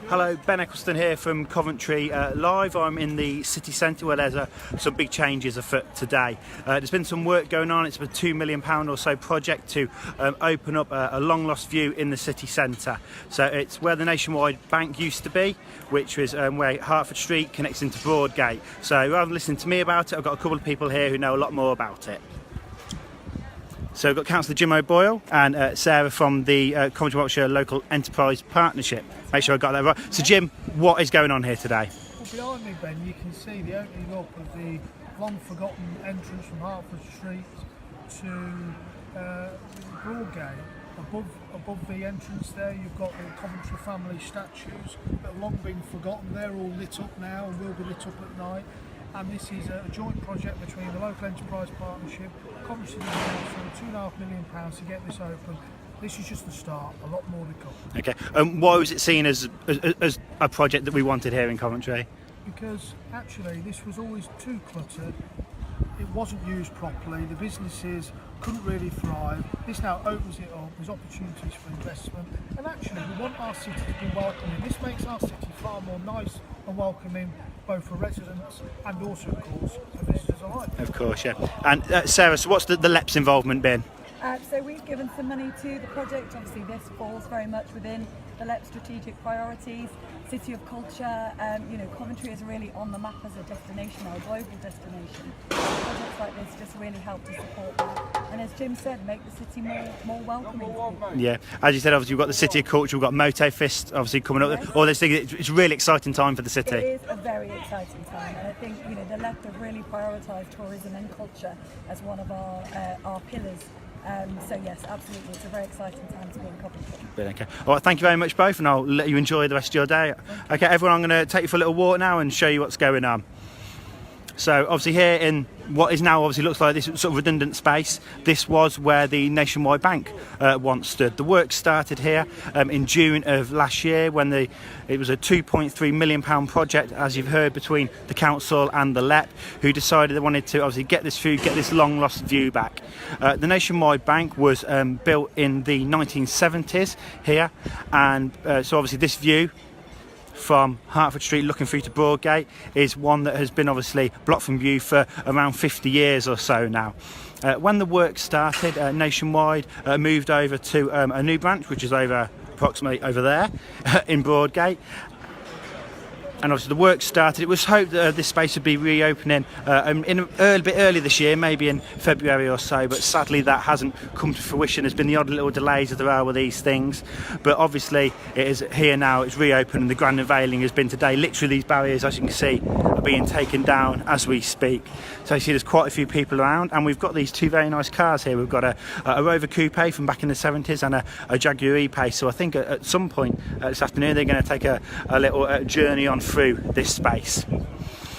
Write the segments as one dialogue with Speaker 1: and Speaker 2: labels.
Speaker 1: Hello, Ben Eccleston here from Coventry Live. I'm in the city centre where there's some big changes afoot today. There's been some work going on. It's a £2 million or so project to open up a long lost view in the city centre. So it's where the Nationwide Bank used to be, which was where Hertford Street connects into Broadgate. So rather than listening to me about it, I've got a couple of people here who know a lot more about it. So we've got Councillor Jim O'Boyle and Sarah from the Coventry Warwickshire Local Enterprise Partnership. Make sure I got that right. So Jim, what is going on here today?
Speaker 2: Well, behind me, Ben, you can see the opening up of the long-forgotten entrance from Hertford Street to Broadgate. Above the entrance there, you've got the Coventry family statues that have long been forgotten. They're all lit up now and will be lit up at night. And this is a joint project between the Local Enterprise Partnership, Coventry City Council, £2.5 million to get this open. This is just the start, a lot more to come.
Speaker 1: Okay, why was it seen as a project that we wanted here in Coventry?
Speaker 2: Because actually this was always too cluttered, it wasn't used properly, the businesses couldn't really thrive. This now opens it up, there's opportunities for investment, and actually we want our city to be welcoming. This makes our city far more nice and welcoming, both for residents and also, of course, for visitors alike.
Speaker 1: Of course, yeah. And Sarah, so what's the LEP's involvement been?
Speaker 3: So we've given some money to the project. Obviously this falls very much within the LEP strategic priorities. City of Culture, Coventry is really on the map as a destination, or a global destination. Projects like this just really help to support that. And as Jim said, make the city more welcoming to people.
Speaker 1: Yeah, as you said, obviously we've got the City of Culture, we've got Moto Fest obviously coming up.
Speaker 3: Yes.
Speaker 1: All these things, it's a really exciting time for the city.
Speaker 3: It is a very exciting time, and I think the LEP have really prioritised tourism and culture as one of our pillars. So yes, absolutely, it's a very exciting time to be in Coventry.
Speaker 1: Okay. All right, thank you very much both, and I'll let you enjoy the rest of your day. Okay, everyone, I'm going to take you for a little walk now and show you what's going on. So obviously here in what is now obviously looks like this sort of redundant space, this was where the Nationwide Bank once stood. The work started here in June of last year when it was a £2.3 million project, as you've heard, between the council and the LEP, who decided they wanted to obviously get this long lost view back. The Nationwide Bank was built in the 1970s here, and so obviously this view from Hertford Street looking through to Broadgate is one that has been obviously blocked from view for around 50 years or so now. When the work started, Nationwide moved over to a new branch, which is approximately over there in Broadgate. And obviously the work started. It was hoped that this space would be reopening in a bit early this year, maybe in February or so, but sadly that hasn't come to fruition. There's been the odd little delays as there are with these things, but obviously it is here now, it's reopened, and the grand unveiling has been today. Literally these barriers, as you can see, are being taken down as we speak. So you see there's quite a few people around, and we've got these two very nice cars here. We've got a Rover Coupe from back in the 70s and a Jaguar E-Pace, so I think at some point this afternoon they're going to take a little journey on through this space.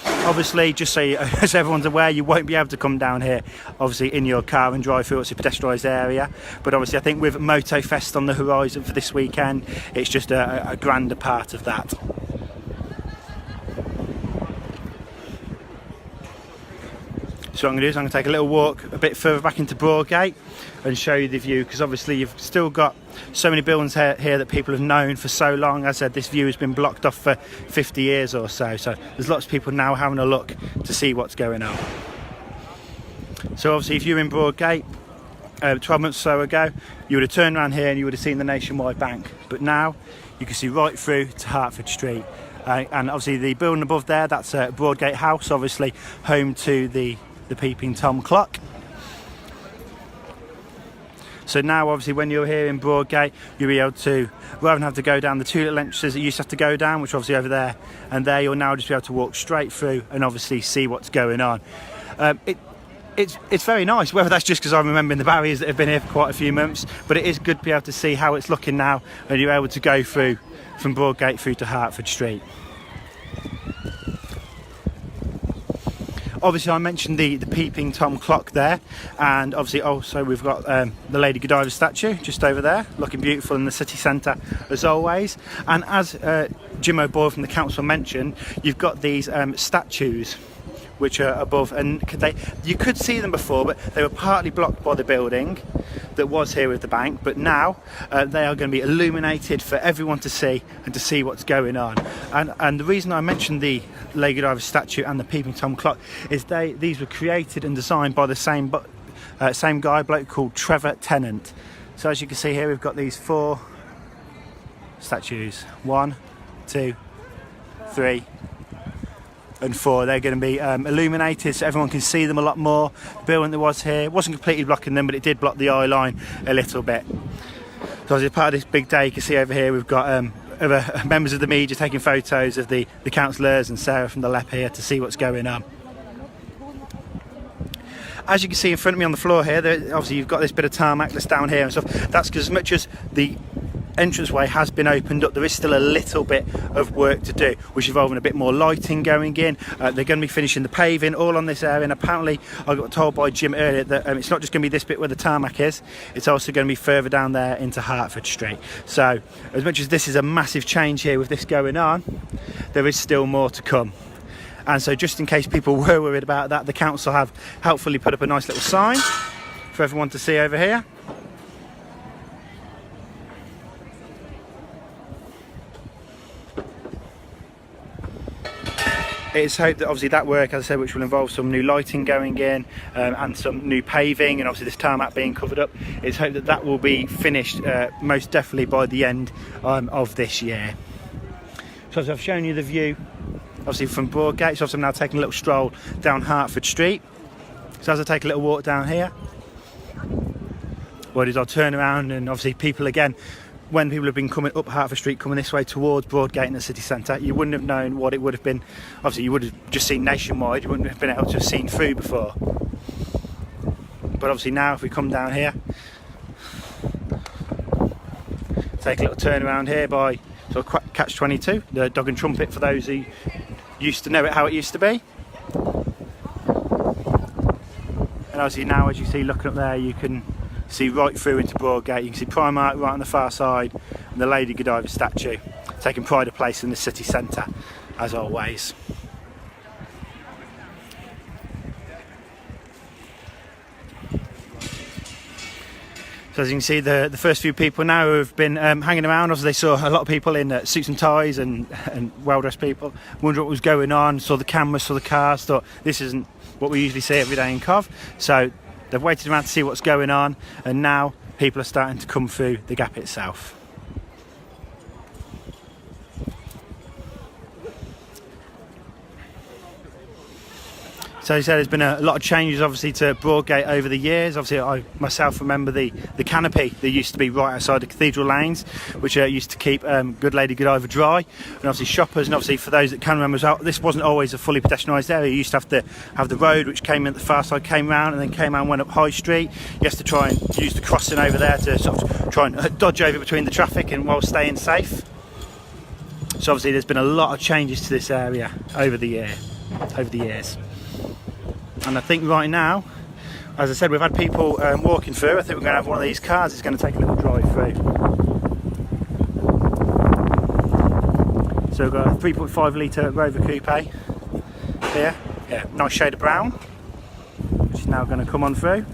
Speaker 1: Obviously, just so as everyone's aware, you won't be able to come down here obviously in your car and drive through. It's a pedestrianised area, but obviously I think with Moto Fest on the horizon for this weekend, it's just a grander part of that. So what I'm going to do is I'm going to take a little walk a bit further back into Broadgate and show you the view, because obviously you've still got so many buildings here that people have known for so long. As I said, this view has been blocked off for 50 years or so, so there's lots of people now having a look to see what's going on. So obviously if you're in Broadgate 12 months or so ago, you would have turned around here and you would have seen the Nationwide Bank, but now you can see right through to Hertford Street. And obviously the building above there, that's Broadgate House, obviously home to the Peeping Tom clock. So now obviously when you're here in Broadgate, you'll be able to, rather than have to go down the two little entrances that you used to have to go down, which are obviously over there and there, you'll now just be able to walk straight through and obviously see what's going on. It's very nice, whether that's just because I'm remembering the barriers that have been here for quite a few months, but it is good to be able to see how it's looking now, and you're able to go through from Broadgate through to Hertford Street. Obviously I mentioned the Peeping Tom clock there, and obviously also we've got the Lady Godiva statue just over there, looking beautiful in the city centre as always. And as Jim O'Boyle from the council mentioned, you've got these statues which are above, and you could see them before, but they were partly blocked by the building that was here with the bank, but now they are going to be illuminated for everyone to see and to see what's going on. And the reason I mentioned the Lady Godiva statue and the peeping Tom clock is these were created and designed by the same guy, bloke called Trevor Tennant. So as you can see here, we've got these 4 statues, 1, 2, 3 and 4. They're going to be illuminated so everyone can see them a lot more. The building that was here wasn't completely blocking them, but it did block the eye line a little bit. So as part of this big day, you can see over here we've got other members of the media taking photos of the councillors and Sarah from the LEP here to see what's going on. As you can see in front of me on the floor here, obviously you've got this bit of tarmac that's down here and stuff. That's because as much as the entranceway has been opened up, there is still a little bit of work to do, which is involving a bit more lighting going in. They're going to be finishing the paving all on this area, and apparently I got told by Jim earlier that it's not just going to be this bit where the tarmac is, it's also going to be further down there into Hertford Street. So as much as this is a massive change here with this going on, there is still more to come. And so just in case people were worried about that, the council have helpfully put up a nice little sign for everyone to see over here. It's hoped that obviously that work, as I said, which will involve some new lighting going in and some new paving, and obviously this tarmac being covered up, it's hoped that that will be finished most definitely by the end of this year. So as I've shown you the view obviously from Broadgate, so I'm now taking a little stroll down Hertford Street. So as I take a little walk down here, what is I'll turn around, and obviously people again, when people have been coming up Hertford Street, coming this way towards Broadgate in the city centre, you wouldn't have known what it would have been. Obviously you would have just seen nationwide, you wouldn't have been able to have seen through before. But obviously now if we come down here, take a little turn around here by sort of Catch 22, the Dog and Trumpet for those who used to know it how it used to be. And obviously now, as you see looking up there, you can see right through into Broadgate. You can see Primark right on the far side and the Lady Godiva statue taking pride of place in the city centre as always. So as you can see, the first few people now who have been hanging around, obviously they saw a lot of people in suits and ties and well-dressed people, wondered what was going on, saw the cameras, saw the cars, thought this isn't what we usually see every day in Cov. So they've waited around to see what's going on, and now people are starting to come through the gap itself. So as I said, there's been a lot of changes obviously to Broadgate over the years. Obviously I myself remember the canopy that used to be right outside the cathedral lanes, which used to keep Good Lady Godiva dry. And obviously shoppers, and obviously for those that can remember as well, this wasn't always a fully pedestrianised area. You used to have the road which came in at the far side, came round and then came out and went up High Street. You have to try and use the crossing over there to sort of try and dodge over between the traffic and while staying safe. So obviously there's been a lot of changes to this area over the years. And I think right now, as I said, we've had people walking through. I think we're going to have one of these cars. It's going to take a little drive through. So we've got a 3.5 litre Rover Coupe here. Yeah, nice shade of brown, which is now going to come on through.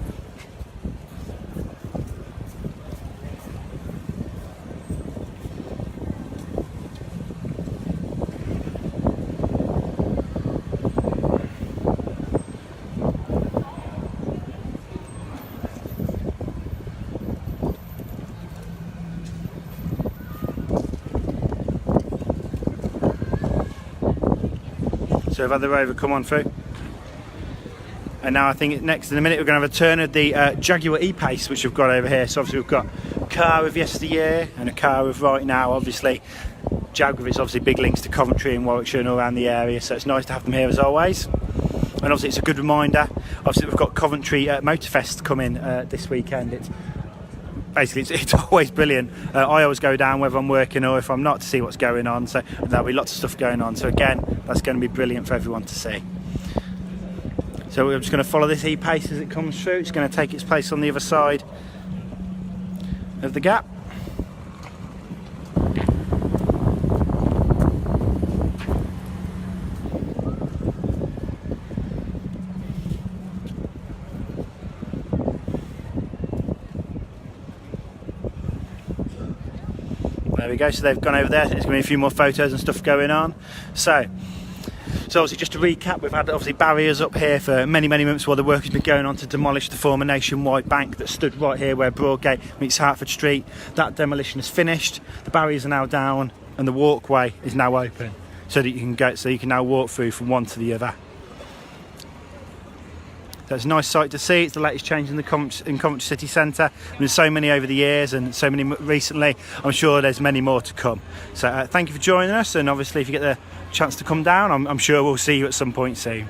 Speaker 1: So we've had the Rover come on through, and now I think next in a minute we're going to have a turn of the Jaguar E-Pace, which we've got over here. So obviously we've got a car of yesteryear and a car of right now. Obviously Jaguar is obviously big links to Coventry and Warwickshire and all around the area, so it's nice to have them here as always. And obviously it's a good reminder. Obviously we've got Coventry Motorfest coming this weekend. It's always brilliant. I always go down whether I'm working or if I'm not to see what's going on, so there'll be lots of stuff going on. So again, that's going to be brilliant for everyone to see. So we're just going to follow this E-Pace as it comes through. It's going to take its place on the other side of the gap. There we go, so they've gone over there. There's going to be a few more photos and stuff going on. So obviously, just to recap, we've had obviously barriers up here for many months while the work has been going on to demolish the former nationwide bank that stood right here where Broadgate meets Hertford Street. That demolition is finished, the barriers are now down, and the walkway is now open, so that you can now walk through from one to the other. So it's a nice sight to see. It's the latest change in the Coventry city centre. There's so many over the years and so many recently. I'm sure there's many more to come. So thank you for joining us, and obviously if you get the chance to come down, I'm sure we'll see you at some point soon.